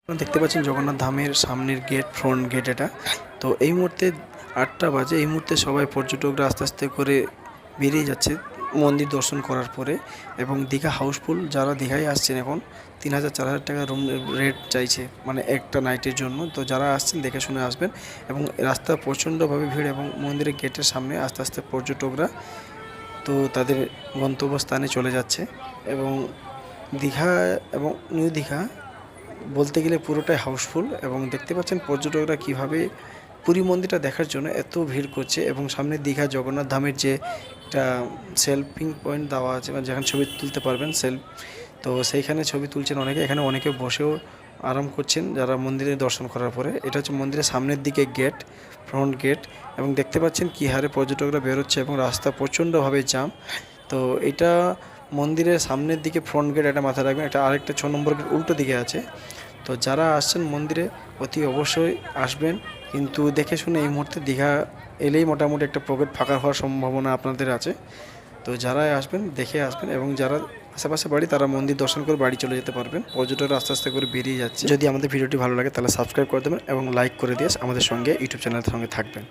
দেখতে পাচ্ছেন জগন্নাথ ধামের সামনের গেট, ফ্রন্ট গেট এটা। তো এই মুহূর্তে ৮টা বাজে। এই মুহূর্তে সবাই পর্যটকরা আস্তে আস্তে করে বেরিয়ে যাচ্ছে মন্দির দর্শন করার পরে। এবং দীঘা হাউসফুল। যারা দীঘায় আসছেন এখন ৩,০০০ ৪,০০০ টাকা রুম রেট চাইছে, মানে একটা নাইটের জন্য। তো যারা আসছেন দেখে শুনে আসবেন। এবং রাস্তা প্রচণ্ডভাবে ভিড় এবং মন্দিরের গেটের সামনে আস্তে আস্তে পর্যটকরা তো তাদের গন্তব্যস্থানে চলে যাচ্ছে। এবং দীঘা এবং নিউ দীঘা বলতে গেলে পুরোটাই হাউসফুল। এবং দেখতে পাচ্ছেন পর্যটকরা কীভাবে পুরী মন্দিরটা দেখার জন্য এত ভিড় করছে। এবং সামনে দীঘা জগন্নাথ ধামের যে একটা সেলফিং পয়েন্ট দেওয়া আছে, মানে যেখানে ছবি তুলতে পারবেন সেলফ, তো সেইখানে ছবি তুলছেন অনেকে। এখানে অনেকে বসেও আরাম করছেন যারা মন্দিরে দর্শন করার পরে। এটা হচ্ছে মন্দিরের সামনের দিকে গেট, ফ্রন্ট গেট। এবং দেখতে পাচ্ছেন কী হারে পর্যটকরা বেরোচ্ছে এবং রাস্তা প্রচণ্ডভাবে জাম। তো এটা মন্দিরের সামনের দিকে ফ্রন্ট গেট, এটা মাথায় রাখবেন। এটা আরেকটা ৬ নম্বর গেট উল্টো দিকে আছে। তো যারা আসছেন মন্দিরে অতি অবশ্যই আসবেন, কিন্তু দেখে শুনে। এই মুহূর্তে দীঘা এলেই মোটামুটি একটা পকেট ফাঁকা হওয়ার সম্ভাবনা আপনাদের আছে। তো যারা আসবেন দেখে আসবেন, এবং যারা আশেপাশে বাড়ি তারা মন্দির দর্শন করে বাড়ি চলে যেতে পারবেন। পর্যটকরা আস্তে আস্তে করে বেরিয়ে যাচ্ছে। যদি আমাদের ভিডিওটি ভালো লাগে তাহলে সাবস্ক্রাইব করে দেবেন এবং লাইক করে দিয়ে আমাদের সঙ্গে ইউটিউব চ্যানেলের সঙ্গে থাকবেন।